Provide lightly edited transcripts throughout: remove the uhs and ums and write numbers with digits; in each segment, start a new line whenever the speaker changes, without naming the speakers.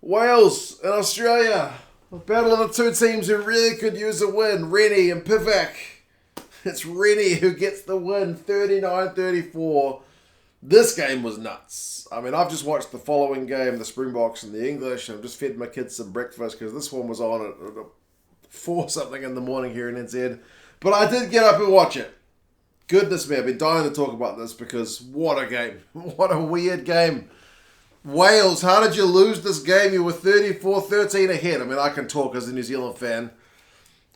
Wales and Australia. A battle of the two teams who really could use a win. Rennie and Pivac. It's Rennie who gets the win, 39-34. This game was nuts. I mean, I've just watched the following game, the Springboks and the English, and I've just fed my kids some breakfast because this one was on at 4 something in the morning here in NZ. But I did get up and watch it. Goodness me, I've been dying to talk about this because what a game. What a weird game. Wales, how did you lose this game? You were 34-13 ahead. I mean, I can talk as a New Zealand fan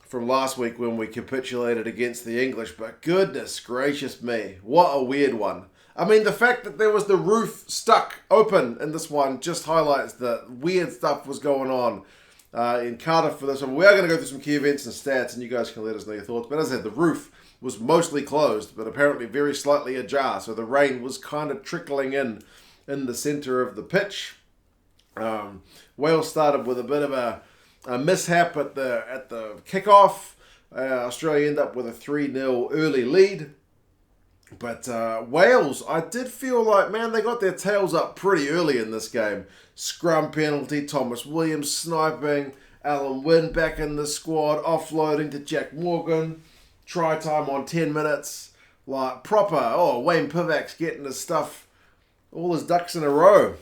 from last week when we capitulated against the English, but goodness gracious me, what a weird one. I mean, the fact that there was the roof stuck open in this one just highlights that weird stuff was going on in Cardiff for this one. We are going to go through some key events and stats, and you guys can let us know your thoughts. But as I said, the roof was mostly closed, but apparently very slightly ajar, so the rain was kind of trickling in the centre of the pitch. Wales started with a bit of a mishap at the kickoff. Australia ended up with a 3-0 early lead. But Wales, I did feel like, man, they got their tails up pretty early in this game. Scrum penalty, Thomas Williams sniping, Alun back in the squad, offloading to Jack Morgan, try time on 10 minutes. Like, proper, Wayne Pivac's getting his stuff, all his ducks in a row.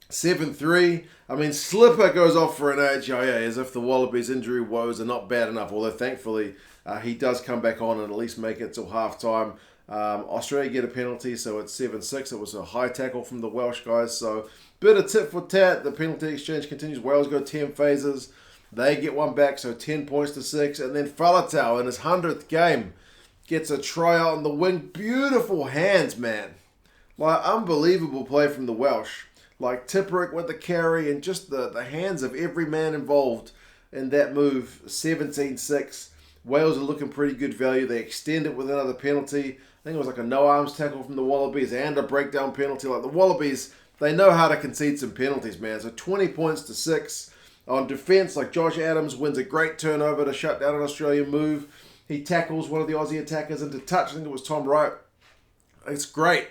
7-3. I mean, Slipper goes off for an HIA as if the Wallabies' injury woes are not bad enough, although thankfully he does come back on and at least make it till half-time. Australia get a penalty, so it's 7-6. It was a high tackle from the Welsh guys, so bit of tit for tat. The penalty exchange continues. Wales go 10 phases. They get one back, so 10 points to 6. And then Faletau in his 100th game gets a try out on the wing. Beautiful hands, man. Like, unbelievable play from the Welsh. Like, Tipuric with the carry and just the hands of every man involved in that move. 17-6. Wales are looking pretty good value. They extend it with another penalty. I think it was like a no-arms tackle from the Wallabies and a breakdown penalty. Like, the Wallabies, they know how to concede some penalties, man. So 20 points to 6. On defence, like Josh Adams wins a great turnover to shut down an Australian move. He tackles one of the Aussie attackers into touch. I think it was Tom Wright. It's great.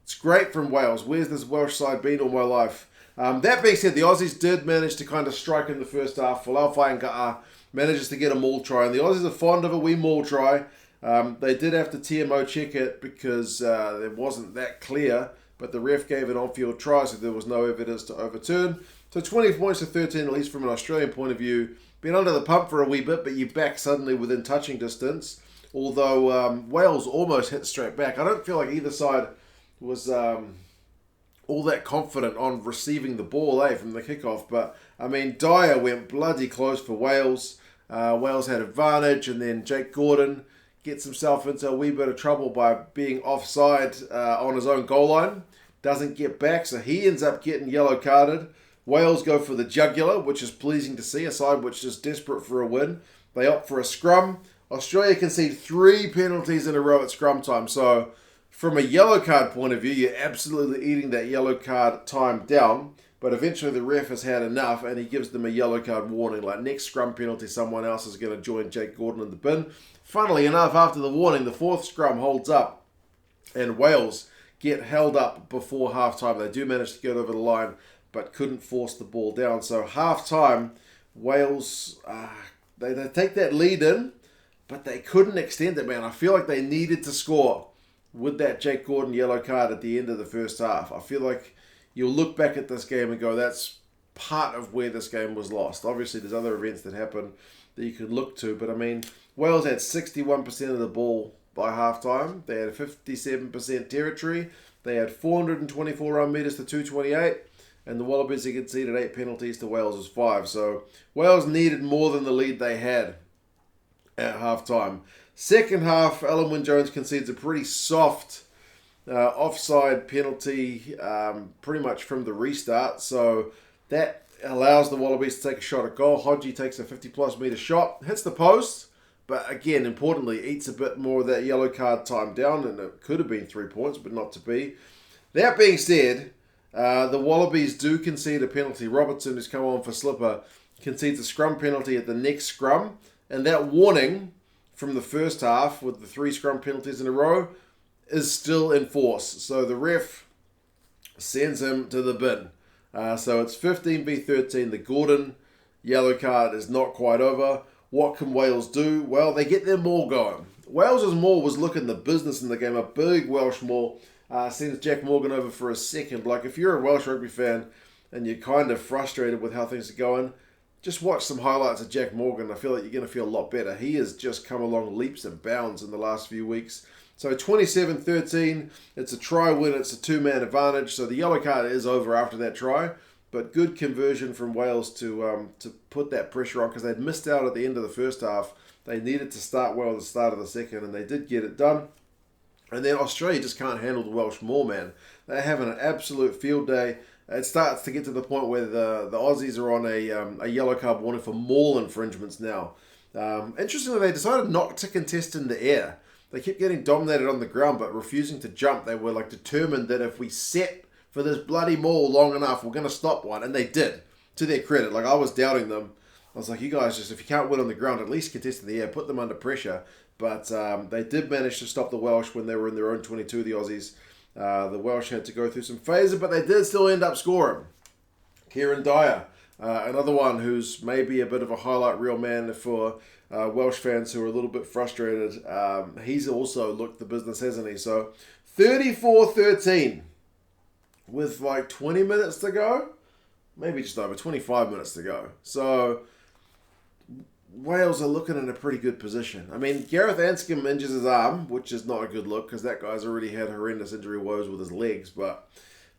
It's great from Wales. Where's this Welsh side been all my life? That being said, the Aussies did manage to kind of strike in the first half. Fainga'a manages to get a maul try. And the Aussies are fond of a wee maul try. They did have to TMO check it because it wasn't that clear. But the ref gave an on-field try, so there was no evidence to overturn. So 20 points to 13, at least from an Australian point of view. Been under the pump for a wee bit, but you're back suddenly within touching distance. Although Wales almost hit straight back. I don't feel like either side was all that confident on receiving the ball from the kickoff. But, I mean, Dyer went bloody close for Wales. Wales had advantage, and then Jake Gordon gets himself into a wee bit of trouble by being offside on his own goal line. Doesn't get back, so he ends up getting yellow carded. Wales go for the jugular, which is pleasing to see, a side which is desperate for a win. They opt for a scrum. Australia concede 3 penalties in a row at scrum time, so from a yellow card point of view, you're absolutely eating that yellow card time down, but eventually the ref has had enough and he gives them a yellow card warning. Like, next scrum penalty, someone else is going to join Jake Gordon in the bin. Funnily enough, after the warning, the 4th scrum holds up and Wales get held up before half-time. They do manage to get over the line, but couldn't force the ball down. So half-time, Wales, they take that lead in, but they couldn't extend it, man. I feel like they needed to score with that Jake Gordon yellow card at the end of the first half. I feel like you'll look back at this game and go, that's part of where this game was lost. Obviously, there's other events that happened that you could look to, but I mean, Wales had 61% of the ball by halftime. They had 57% territory. They had 424 run meters to 228, and the Wallabies had conceded 8 penalties to Wales' 5. So Wales needed more than the lead they had at halftime. Second half, Alun Jones concedes a pretty soft offside penalty pretty much from the restart. So that allows the Wallabies to take a shot at goal. Hodge takes a 50-plus metre shot, hits the post, but again, importantly, eats a bit more of that yellow card time down, and it could have been 3 points, but not to be. That being said, the Wallabies do concede a penalty. Robertson, who's come on for Slipper, concedes a scrum penalty at the next scrum, and that warning from the first half with the 3 scrum penalties in a row is still in force. So the ref sends him to the bin. So it's 15v13. The Gordon yellow card is not quite over. What can Wales do? Well, they get their maul going. Wales' maul was looking the business in the game. A big Welsh maul. Sends Jack Morgan over for a second. Like, if you're a Welsh rugby fan and you're kind of frustrated with how things are going, just watch some highlights of Jack Morgan. I feel like you're going to feel a lot better. He has just come along leaps and bounds in the last few weeks. So 27-13, it's a try win, it's a two-man advantage. So the yellow card is over after that try. But good conversion from Wales to put that pressure on, because they'd missed out at the end of the first half. They needed to start well at the start of the second, and they did get it done. And then Australia just can't handle the Welsh maul, man. They're having an absolute field day. It starts to get to the point where the Aussies are on a yellow card warning for maul infringements now. Interestingly, they decided not to contest in the air. They kept getting dominated on the ground, but refusing to jump. They were like determined that if we set for this bloody maul long enough, we're going to stop one. And they did, to their credit. Like, I was doubting them. I was like, you guys, just if you can't win on the ground, at least contest in the air, put them under pressure. But they did manage to stop the Welsh when they were in their own 22, the Aussies. The Welsh had to go through some phases, but they did still end up scoring. Kieran Dyer, another one who's maybe a bit of a highlight reel man for Welsh fans who are a little bit frustrated. He's also looked the business, hasn't he? So 34-13 with like 20 minutes to go. Maybe just over 25 minutes to go. So Wales are looking in a pretty good position. I mean, Gareth Anscombe injures his arm, which is not a good look because that guy's already had horrendous injury woes with his legs. But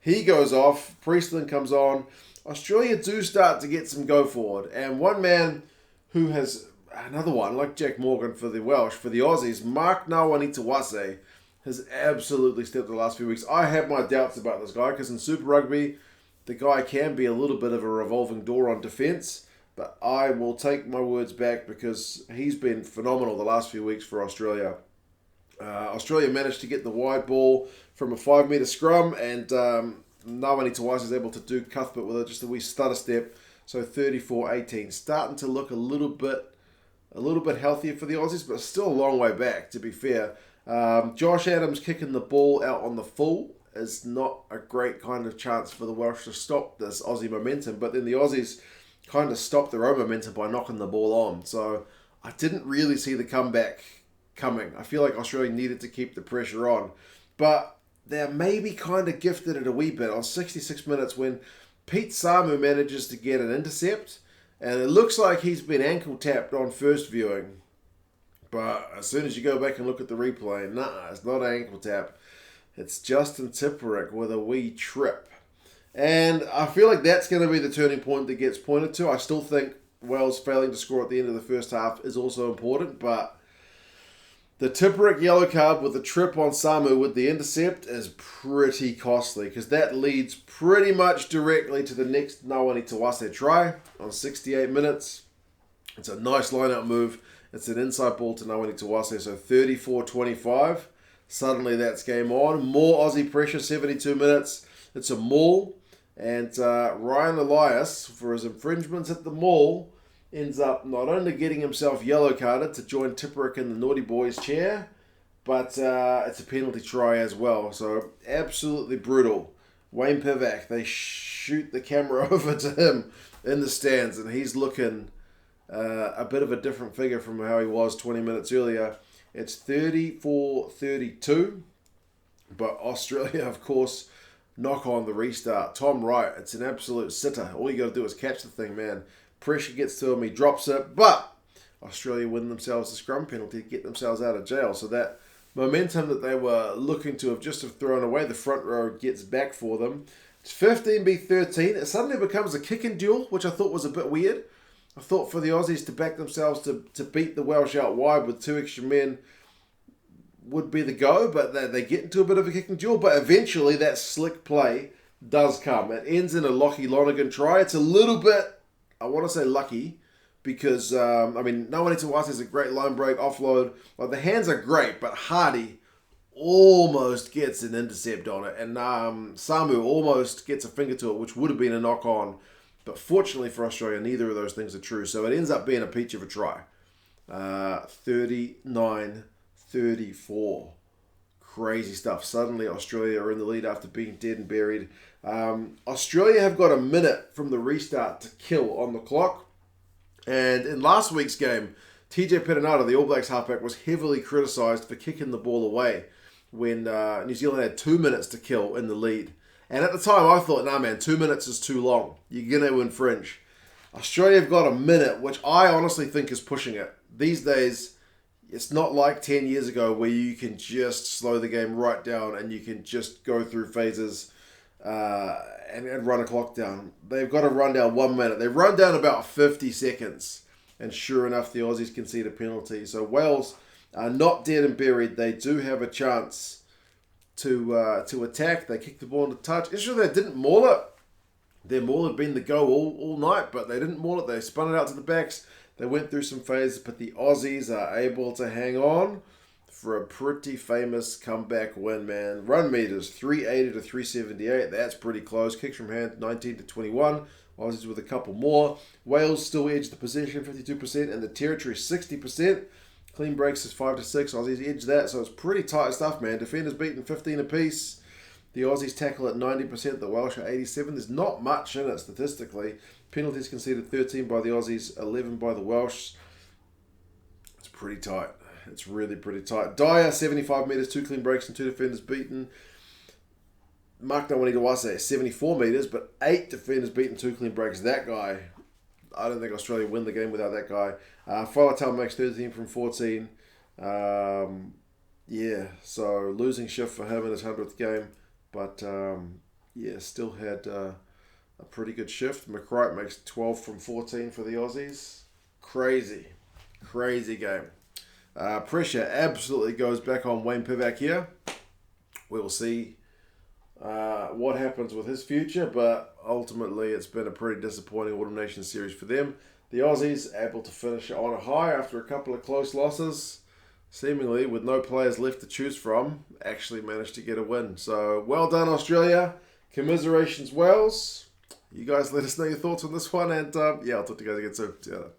he goes off. Priestland comes on. Australia do start to get some go forward. And one man who has, another one, like Jack Morgan for the Welsh, for the Aussies, Mark Nawaqanitawase, has absolutely stepped the last few weeks. I have my doubts about this guy because in Super Rugby, the guy can be a little bit of a revolving door on defence. But I will take my words back because he's been phenomenal the last few weeks for Australia. Australia managed to get the wide ball from a 5-metre scrum, and Nawaqanitawase is able to do Cuthbert with just a wee stutter step. So 34-18, starting to look a little bit healthier for the Aussies, but still a long way back, to be fair. Josh Adams kicking the ball out on the full is not a great kind of chance for the Welsh to stop this Aussie momentum, but then the Aussies kind of stopped their own momentum by knocking the ball on. So I didn't really see the comeback coming. I feel like Australia needed to keep the pressure on. But they're maybe kind of gifted it a wee bit on 66 minutes when Pete Samu manages to get an intercept. And it looks like he's been ankle tapped on first viewing. But as soon as you go back and look at the replay, nah, it's not an ankle tap. It's Justin Tipuric with a wee trip. And I feel like that's going to be the turning point that gets pointed to. I still think Wales failing to score at the end of the first half is also important, but the Tipuric yellow card with the trip on Samu with the intercept is pretty costly because that leads pretty much directly to the next Nawaqanitawase try on 68 minutes. It's a nice line-out move. It's an inside ball to Nawaqanitawase, so 34-25. Suddenly that's game on. More Aussie pressure, 72 minutes. It's a maul. And Ryan Elias, for his infringements at the maul, ends up not only getting himself yellow carded to join Tipuric in the naughty boys chair, but it's a penalty try as well. So absolutely brutal. Wayne Pivac, they shoot the camera over to him in the stands, and he's looking a bit of a different figure from how he was 20 minutes earlier. It's 34-32, but Australia, of course, knock on the restart. Tom Wright, it's an absolute sitter. All you got to do is catch the thing, man. Pressure gets to him, he drops it, but Australia win themselves a scrum penalty to get themselves out of jail. So that momentum that they were looking to have just have thrown away, the front row gets back for them. It's 15-13. It suddenly becomes a kicking duel, which I thought was a bit weird. I thought for the Aussies to back themselves to beat the Welsh out wide with 2 extra men would be the go, but they get into a bit of a kicking duel. But eventually that slick play does come. It ends in a Lockie Lonergan try. It's a little bit, I want to say lucky, because, Nawaqanitawase is a great line break, offload. Like, the hands are great, but Hardy almost gets an intercept on it. And Samu almost gets a finger to it, which would have been a knock-on. But fortunately for Australia, neither of those things are true. So it ends up being a peach of a try. 39-34. Crazy stuff. Suddenly Australia are in the lead after being dead and buried. Australia have got a minute from the restart to kill on the clock. And in last week's game, TJ Perenara, the All Blacks halfback, was heavily criticised for kicking the ball away when New Zealand had 2 minutes to kill in the lead. And at the time I thought, nah man, 2 minutes is too long. You're going to infringe. Australia have got a minute, which I honestly think is pushing it. These days, it's not like 10 years ago where you can just slow the game right down and you can just go through phases and run a clock down. They've got to run down 1 minute. They run down about 50 seconds. And sure enough, the Aussies concede a penalty. So Wales are not dead and buried. They do have a chance to attack. They kicked the ball into touch. It's sure they didn't maul it. Their maul had been the go all night, but they didn't maul it. They spun it out to the backs. They went through some phases, but the Aussies are able to hang on for a pretty famous comeback win, man. Run meters, 380 to 378. That's pretty close. Kicks from hand, 19 to 21. Aussies with a couple more. Wales still edge the possession, 52%, and the territory, 60%. Clean breaks is 5 to 6. Aussies edge that, so it's pretty tight stuff, man. Defenders beaten 15 apiece. The Aussies tackle at 90%. The Welsh are 87. There's not much in it statistically. Penalties conceded 13 by the Aussies, 11 by the Welsh. It's pretty tight. It's really pretty tight. Dyer, 75 metres, 2 clean breaks and 2 defenders beaten. Nawaqanitawase, 74 metres, but 8 defenders beaten, 2 clean breaks. That guy, I don't think Australia win the game without that guy. Faletau makes 13 from 14. Yeah, so losing shift for him in his 100th game. But, yeah, still had a pretty good shift. Wright makes 12 from 14 for the Aussies. Crazy game. Pressure absolutely goes back on Wayne Pivac here. We will see what happens with his future, but ultimately it's been a pretty disappointing Autumn Nations series for them. The Aussies able to finish on a high after a couple of close losses, seemingly with no players left to choose from, actually managed to get a win. So well done, Australia. Commiserations, Wales. You guys let us know your thoughts on this one, and yeah, I'll talk to you guys again soon. See you later.